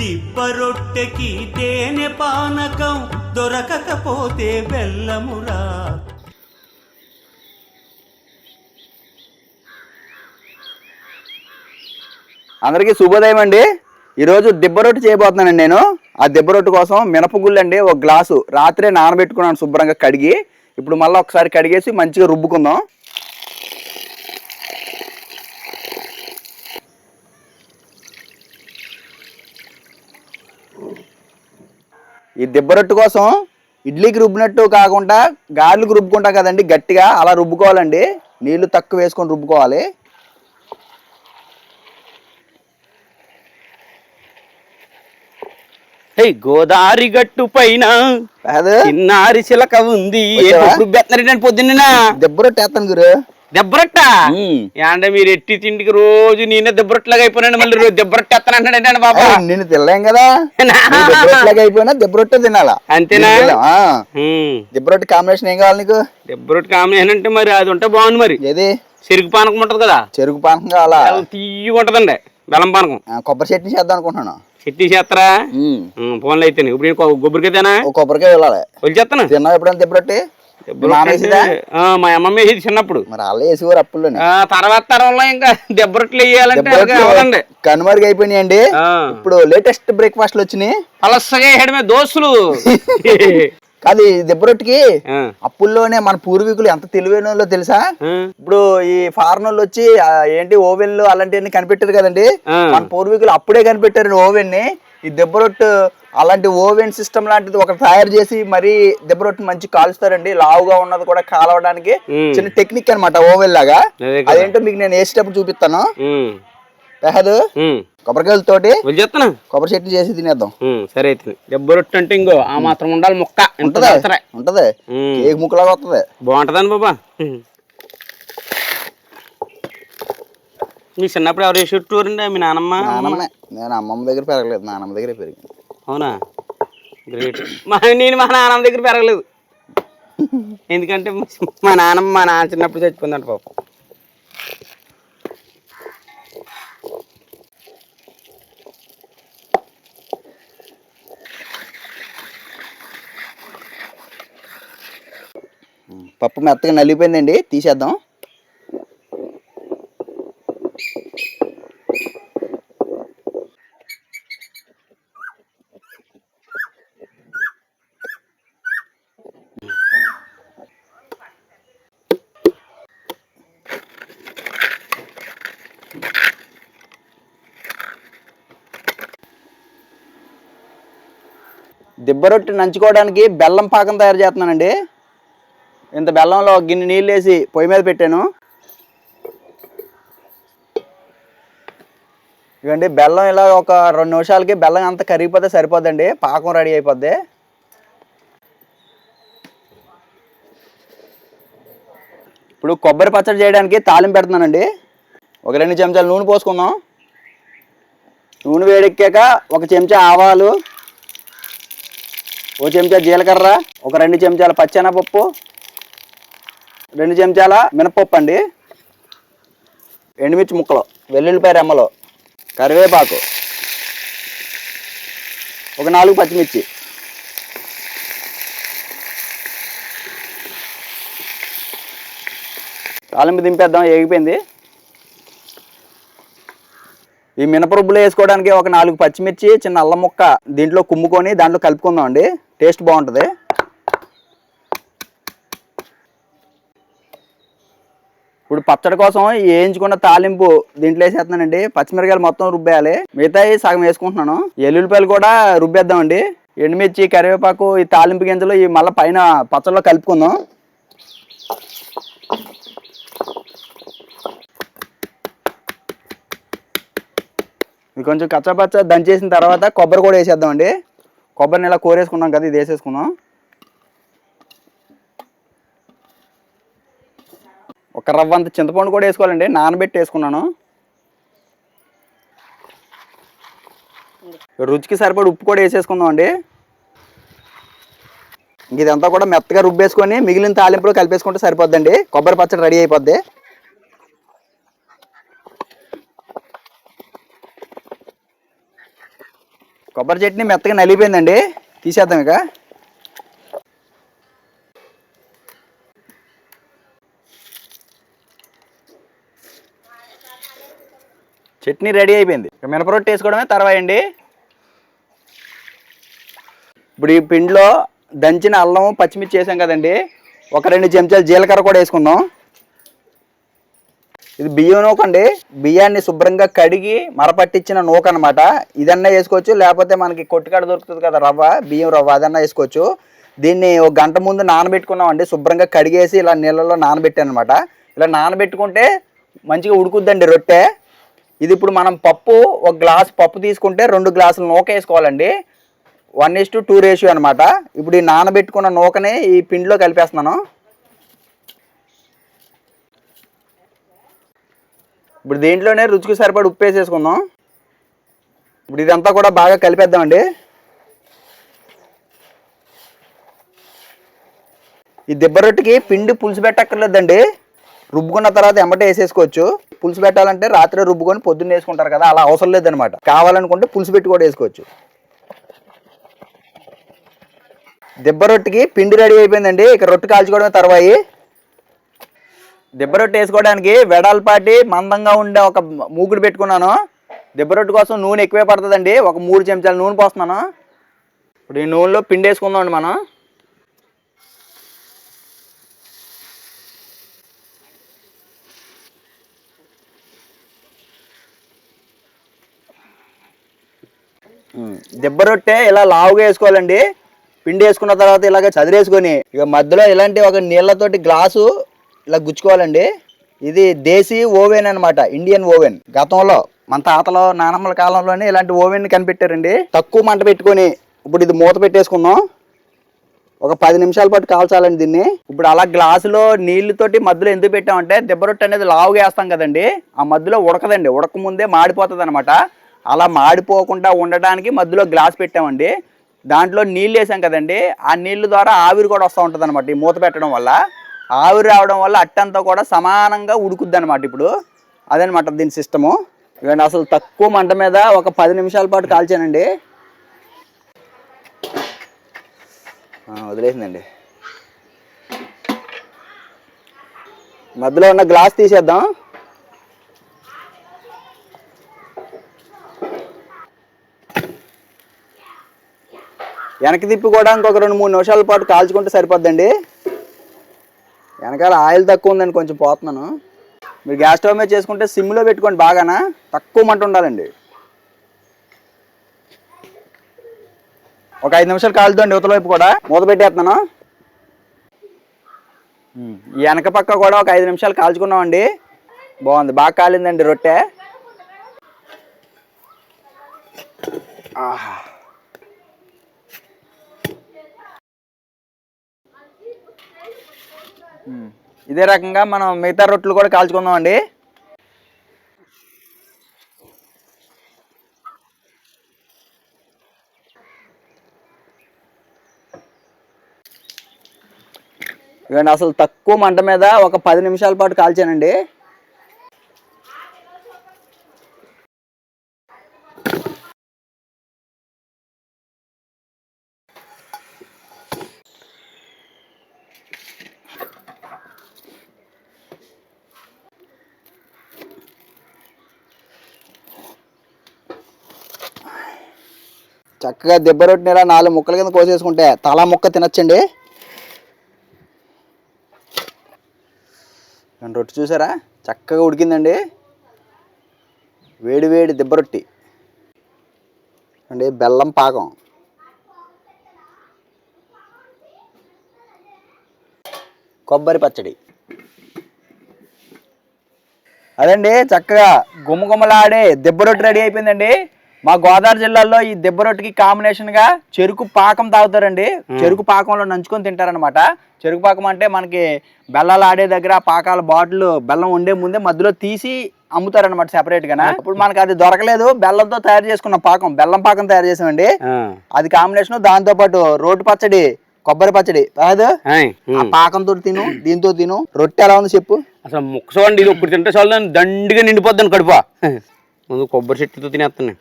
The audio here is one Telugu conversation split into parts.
దిబ్బరొట్టెకి తేనె పానకం దొరకకపోతే బెల్లమురా. అందరికీ శుభోదయం అండి. ఈరోజు దిబ్బరొట్టు చేయబోతున్నానండి. నేను ఆ దిబ్బరొట్టు కోసం మినపగుళ్ళు అండి ఒక గ్లాసు రాత్రే నానబెట్టుకున్నాను శుభ్రంగా కడిగి. ఇప్పుడు మళ్ళీ ఒకసారి కడిగేసి మంచిగా రుబ్బుకుందాం. ఈ దిబ్బరొట్టు కోసం ఇడ్లీకి రుబ్బినట్టు కాకుండా గారెలకు రుబ్బుకుంటాం కదండి, గట్టిగా అలా రుబ్బుకోవాలండి. నీళ్లు తక్కువ వేసుకొని రుబ్బుకోవాలి. గోదావరి గట్టు పైన చిన్నారి చిలక ఉంది. పొద్దున్న దెబ్బరొట్టేస్తాను గురు. దెబ్బరొట్ట అంటే మీరు ఎట్టి తిండికి రోజు నేనే దెబ్బరొట్టలాగా అయిపోయినాను. మళ్ళీ దెబ్బరొట్టేస్తానంటాడు బాబా. నేను తినలేం కదా, దెబ్బరొట్టలాగా అయిపోయినా దెబ్బరొట్టే తినాలా. అంతేనా? దెబ్బరొట్టి కాంబినేషన్ ఏం కావాలి నీకు? దెబ్బరొట్టి కాంబినేషన్ అంటే మరి అది ఉంటే బాగుంది. మరి ఏది? చెరుకు పానకం ఉంటది కదా. చెరుకు పానకం కావాలా? తీయగా ఉంటదండి బెల్లం పానకం. కొబ్బరి చట్నీ చేద్దాం అనుకుంటున్నాను. చట్నీ చేస్తారా? ఫోన్లో అయితే ఇప్పుడు కొబ్బరికాయనా? కొబ్బరికాయ వెళ్ళాలి. వెళ్ళి చేస్తాను. తిన్నావు ఎప్పుడైనా దెబ్బరొట్టి? మా అమ్మమ్మ వేసేది చిన్నప్పుడు. మరి అలా వేసేవారు అప్పుల్లో. తర్వాత తరంలో ఇంకా దెబ్బరొట్లు వేయాలంటే కనుమరుగు అయిపోయినాయండి. ఇప్పుడు లేటెస్ట్ బ్రేక్ఫాస్ట్ వచ్చినాయి. పలసగా వేయడమే దోస్తులు. కాదు, దెబ్బరొట్టికి అప్పుల్లోనే మన పూర్వీకులు ఎంత తెలివైన వాళ్ళో తెలుసా? ఇప్పుడు ఈ ఫారెన్ వాళ్ళు వచ్చి ఏంటి ఓవెన్లు అలాంటివన్నీ కనిపెట్టారు కదండి. మన పూర్వీకులు అప్పుడే కనిపెట్టారు ఓవెన్ ని. ఈ దెబ్బరొట్టు అలాంటి ఓవెన్ సిస్టమ్ లాంటిది ఒకటి తయారు చేసి మరీ దెబ్బరొట్టు మంచి కాలుస్తారండి. లావుగా ఉన్నది కూడా కాలవడానికి చిన్న టెక్నిక్ అనమాట ఓవెన్ లాగా. అదేంటో మీకు నేను వేసేటప్పుడు చూపిస్తాను. కొబ్బరికాయలతోటి కొబ్బరి చట్నీ చేసి తినేద్దాం. సరే అయితే దెబ్బరొట్టు అంటే ఇంకో ఆ మాత్రం ఉండాలి. ముక్క ఉంటది, కేక్ ముక్కలాగా వస్తుంది. బాగుంటదని బాబా. మీ చిన్నప్పుడు ఎవరు వేసి చుట్టూరండి? మీ నానమ్మ? నానమ్మే. నేను అమ్మమ్మ దగ్గర పెరగలేదు, నానమ్మ దగ్గర పెరిగింది. అవునా? గ్రేట్. నేను మా నాన్నమ్మ దగ్గర పెరగలేదు. ఎందుకంటే మా నాన్న చిన్నప్పుడు చచ్చిపోయిందంట పాప. పప్పు మెత్తగా నలిగిపోయిందండి, తీసేద్దాం. దిబ్బరొట్టి నంచుకోవడానికి బెల్లం పాకం తయారు చేస్తున్నానండి. ఇంత బెల్లంలో గిన్నె నీళ్ళు వేసి పొయ్యి మీద పెట్టాను. ఇవ్వండి బెల్లం ఇలా ఒక 2 నిమిషాలకి బెల్లం అంతా కరిగిపోతే సరిపోద్దండి, పాకం రెడీ అయిపోద్ది. ఇప్పుడు కొబ్బరి పచ్చడి చేయడానికి తాలింపు పెడుతున్నానండి. ఒక 2 చెంచాలు నూనె పోసుకుందాం. నూనె వేడెక్కాక 1 చెంచా ఆవాలు, 1 చెంచా జీలకర్ర, ఒక 2 చెంచాల పచ్చెనపప్పు, 2 చెంచాల మినపప్పు అండి, ఎండుమిర్చి ముక్కలు, వెల్లుల్లిపాయ రెమ్మలు, కరివేపాకు, ఒక 4 పచ్చిమిర్చి. తాలింపు దింపేద్దాం, ఏగిపోయింది. ఈ మినపరుబ్బులు వేసుకోవడానికి ఒక 4 పచ్చిమిర్చి, చిన్న అల్లం ముక్క దీంట్లో కుమ్ముకొని దాంట్లో కలుపుకుందాం అండి, టేస్ట్ బాగుంటుంది. ఇప్పుడు పచ్చడి కోసం వేయించుకున్న తాలింపు దీంట్లో వేసేస్తున్నానండి. పచ్చిమిరకాయలు మొత్తం రుబ్బేయాలి, మిగతాయి సగం వేసుకుంటున్నాను. ఎల్లుల్లిపాయలు కూడా రుబ్బేద్దామండి. ఎండుమిర్చి, కరివేపాకు, ఈ తాలింపు గింజలు ఈ మళ్ళీ పైన పచ్చడిలో కలుపుకుందాం. ఇది కొంచెం కచ్చపచ్చ దంచేసిన తర్వాత కొబ్బరి కూడా వేసేద్దామండి. కొబ్బరిని ఇలా కోరేసుకున్నాం కదా, ఇది వేసేసుకుందాం. ఒక రవ్వంత చింతపండు కూడా వేసుకోవాలండి, నానబెట్టి వేసుకున్నాను. రుచికి సరిపడి ఉప్పు కూడా వేసేసుకుందాం అండి. ఇదంతా కూడా మెత్తగా రుబ్బేసుకొని మిగిలిన తాలింపులో కలిపేసుకుంటే సరిపోద్దండి, కొబ్బరి పచ్చడి రెడీ అయిపోద్ది. కొబ్బరి చట్నీ మెత్తగా నలిగిపోయిందండి, తీసేద్దాం ఇక. చట్నీ రెడీ అయిపోయింది. మినపరొట్టి వేసుకోవడమే తర్వాయండి. ఇప్పుడు ఈ పిండిలో దంచిన అల్లం పచ్చిమిర్చి వేసాం కదండి, ఒక 2 చెంచాలు జీలకర్ర కూడా వేసుకుందాం. ఇది బియ్యం నూక అండి. బియ్యాన్ని శుభ్రంగా కడిగి మరపట్టించిన నూక అనమాట. ఇదన్నా వేసుకోవచ్చు, లేకపోతే మనకి కొట్టుకాడ దొరుకుతుంది కదా రవ్వ, బియ్యం రవ్వ, అదన్నా వేసుకోవచ్చు. దీన్ని 1 గంట ముందు నానబెట్టుకున్నామండి. శుభ్రంగా కడిగేసి ఇలా నీళ్ళలో నానబెట్టాను అనమాట. ఇలా నానబెట్టుకుంటే మంచిగా ఉడుకుద్దండి రొట్టె. ఇది ఇప్పుడు మనం పప్పు 1 గ్లాస్ పప్పు తీసుకుంటే 2 గ్లాసులు నూక వేసుకోవాలండి. 1:2 రేషియో అనమాట. ఇప్పుడు ఈ నానబెట్టుకున్న నూకని ఈ పిండిలో కలిపేస్తున్నాను. ఇప్పుడు దీంట్లోనే రుచికి సరిపడి ఉప్పు వేసేసుకుందాం. ఇప్పుడు ఇదంతా కూడా బాగా కలిపేద్దామండి. ఈ దిబ్బ రొట్టెకి పిండి పులుసు పెట్టక్కర్లేదండి, రుబ్బుకున్న తర్వాత ఎమ్మటే వేసేసుకోవచ్చు. పులుసు పెట్టాలంటే రాత్రి రుబ్బుకొని పొద్దున్న వేసుకుంటారు కదా, అలా అవసరం లేదనమాట. కావాలనుకుంటే పులుసు పెట్టి కూడా వేసుకోవచ్చు. దిబ్బ రొట్టెకి పిండి రెడీ అయిపోయిందండి. ఇక రొట్టె కాల్చుకోవడమే తర్వాయి. దిబ్బ రొట్టె వేసుకోవడానికి వెడల్పాటి మందంగా ఉండే ఒక మూకుడు పెట్టుకున్నాను. దిబ్బ రొట్టె కోసం నూనె ఎక్కువే పడుతుందండి. ఒక 3 చెంచాలు నూనె పోస్తున్నాను. ఇప్పుడు ఈ నూనెలో పిండి వేసుకుందామండి మనం. దిబ్బ రొట్టె ఇలా లావుగా వేసుకోవాలండి. పిండి వేసుకున్న తర్వాత ఇలాగ చదిరేసుకొని ఇక మధ్యలో ఇలాంటి ఒక నీళ్ళతోటి గ్లాసు ఇలా గుచ్చుకోవాలండి. ఇది దేశీ ఓవెన్ అనమాట, ఇండియన్ ఓవెన్. గతంలో మన తాతలో నానమ్మల కాలంలోనే ఇలాంటి ఓవెన్ కనిపెట్టారండి. తక్కువ మంట పెట్టుకొని ఇప్పుడు ఇది మూత పెట్టేసుకుందాం. ఒక 10 నిమిషాల పాటు కాల్చాలండి దీన్ని. ఇప్పుడు అలా గ్లాసులో నీళ్ళతోటి మధ్యలో ఎందుకు పెట్టామంటే దిబ్బ రొట్టె అనేది లావుగా వేస్తాం కదండి, ఆ మధ్యలో ఉడకదండి, ఉడకముందే మాడిపోతుంది అనమాట. అలా మాడిపోకుండా ఉండడానికి మధ్యలో గ్లాస్ పెట్టామండి. దాంట్లో నీళ్ళు వేసాం కదండి, ఆ నీళ్ళ ద్వారా ఆవిరి కూడా వస్తూ ఉంటుంది అనమాట. ఈ మూత పెట్టడం వల్ల ఆవిరి రావడం వల్ల అట్టంతా కూడా సమానంగా ఉడుకుద్ది అనమాట. ఇప్పుడు అదనమాట దీని సిస్టము. ఇవన్నీ అసలు తక్కువ మంట మీద ఒక 10 నిమిషాల పాటు కాల్చానండి. వదిలేసిందండి. మధ్యలో ఉన్న గ్లాస్ తీసేద్దాం. వెనక్కి తిప్పి కూడా ఇంకొక 2-3 నిమిషాల పాటు కాల్చుకుంటే సరిపోద్దండి. వెనకాల ఆయిల్ తక్కువ ఉందని కొంచెం పోతున్నాను. మీరు గ్యాస్ స్టవ్ మీద చేసుకుంటే సిమ్లో పెట్టుకోండి, బాగానా తక్కువ మంట ఉండాలండి. ఒక 5 నిమిషాలు కాలుతుందండి. యువతల వైపు కూడా మూత పెట్టేస్తున్నాను. ఈ వెనక పక్క కూడా ఒక 5 నిమిషాలు కాల్చుకున్నామండి. బాగుంది, బాగా కాలిందండి రొట్టె. ఇదే రకంగా మనం మిగతా రొట్టెలు కూడా కాల్చుకుందాం అండి. ఇవన్నీ అసలు తక్కువ మంట మీద ఒక 10 నిమిషాల పాటు కాల్చానండి. చక్కగా దిబ్బ రొట్టెని ఇలా 4 ముక్కల కింద కోసేసుకుంటే తలా ముక్క తినచ్చండి. రొట్టె చూసారా చక్కగా ఉడికిందండి. వేడి వేడి దిబ్బ రొట్టి అండి, బెల్లం పాకం, కొబ్బరి పచ్చడి. అదండి చక్కగా గుమ్మగుమ్మలాడే దిబ్బ రొట్టె రెడీ అయిపోయిందండి. మా గోదావరి జిల్లాలో ఈ దిబ్బ రొట్టెకి కాంబినేషన్గా చెరుకు పాకం తాగుతారండి. చెరుకు పాకంలో నంచుకొని తింటారనమాట. చెరుకు పాకం అంటే మనకి బెల్లాలు ఆడే దగ్గర పాకాల బాటిల్ బెల్లం ఉండే ముందే మధ్యలో తీసి అమ్ముతారనమాట సెపరేట్గా. ఇప్పుడు మనకి అది దొరకలేదు, బెల్లంతో తయారు చేసుకున్న పాకం, బెల్లం పాకం తయారు చేసామండి. అది కాంబినేషన్. దాంతో పాటు రోటి పచ్చడి, కొబ్బరి పచ్చడి కాదు, ఆ పాకంతో తిను, దీంతో తిను. రొట్టె ఎలా ఉంది చెప్పు. అసలు ముక్క చూడండి, ఇది ఒక్కటి తింటే చాలు దండిగా నిండిపోద్దాను కడుపా. ముందు కొబ్బరి చెట్టుతో తినేస్తాను.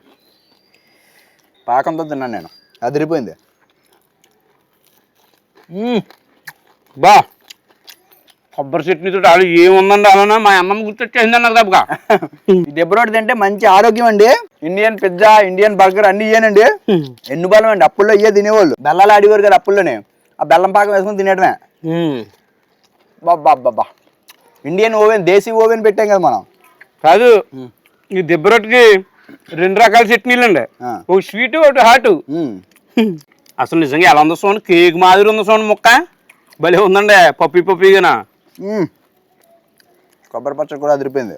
పాకంతో తిన్నాను నేను, అదిరిపోయింది. బా కొబ్బరి చట్నీతో అలా ఏముందండి అలానా మా అమ్మమ్మ గుర్తొచ్చేసింది నాకు తప్పగా. ఈ దెబ్బ రొట్టె తింటే మంచి ఆరోగ్యం అండి. ఇండియన్ పిజ్జా, ఇండియన్ బర్గర్ అన్ని ఇయ్యానండి. ఎన్ను బలం అండి. అప్పుల్లో ఇయ్యే తినేవాళ్ళు, బెల్లాలు ఆడేవారు కదా అప్పుల్లోనే, ఆ బెల్లం పాకం వేసుకుని తినేయడమే. బాబా ఇండియన్ ఓవెన్, దేశీ ఓవెన్ పెట్టాం కదా మనం. కాదు ఈ దెబ్బ రొట్టెకి 2 రకాల చట్నీలు అండి, ఒక స్వీట్ ఒకటి హాట్. అసలు నిజంగా ఎలా ఉందో చూడండి, కేక్ మాదిరి ఉందో చూడండి ముక్క, భలే ఉందండి పప్పిగానా. కొబ్బరి పచ్చడి కూడా అదిరిపోయింది.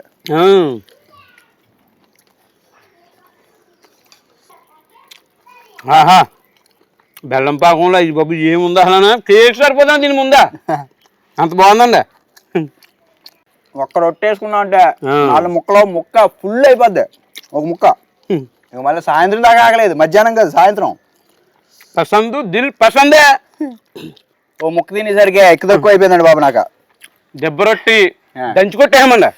ఆహా బెల్లం పాకంలో ఇది బాబు ఏముందా అలా, కేక్ సరిపోదా దీని ముందా, అంత బాగుందండి. ఒక్క రొట్టె వేసుకున్నాం అంటే 4 ముక్కలో ముక్క ఫుల్ అయిపోద్ది, ఒక ముక్క. ఇక మళ్ళీ సాయంత్రం దాకా ఆగలేదు, మధ్యాహ్నం కాదు సాయంత్రం. పసందు దిల్ పసందే. ఓ ముక్క తినేసరికి ఎక్కువ తక్కువ అయిపోయిందండి బాబు నాకు. దెబ్బ రొట్టి దంచుకొట్టేయమండి,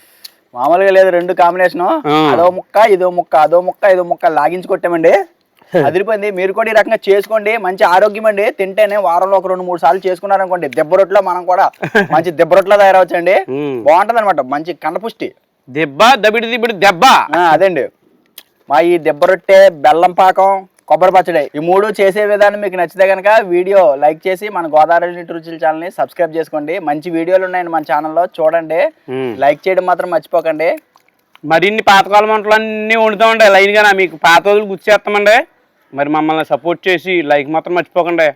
మామూలుగా లేదు, 2 కాంబినేషన్. అదో ముక్క ఇదో ముక్క, అదో ముక్క ఇదో ముక్క లాగించి కొట్టామండి, అదిరిపోయింది. మీరు కూడా ఈ రకంగా చేసుకోండి, మంచి ఆరోగ్యం అండి. తింటేనే వారంలో ఒక 2-3 సార్లు చేసుకున్నారనుకోండి, దెబ్బ రొట్టెలో మనం కూడా మంచి దెబ్బ రొట్టెలో తయారవచ్చండి. బాగుంటది అనమాట, మంచి కండపుష్టి. దెబ్బ దబిడి దిబిడి దెబ్బ, అదండి మా ఈ దెబ్బ రొట్టె, బెల్లం పాకం, కొబ్బరి పచ్చడి, ఈ 3 చేసే విధానం మీకు నచ్చితే కనుక వీడియో లైక్ చేసి మన గోదావరి నీటి రుచుల ఛానల్ని సబ్స్క్రైబ్ చేసుకోండి. మంచి వీడియోలు ఉన్నాయండి మన ఛానల్లో, చూడండి. లైక్ చేయడం మాత్రం మర్చిపోకండి. మరిన్ని పాతకాలం వంటలు అన్నీ వండుతామండి లైన్గా, మీకు పాత రోజులు గుర్తు చేస్తామండి. మరి మమ్మల్ని సపోర్ట్ చేసి లైక్ మాత్రం మర్చిపోకండి.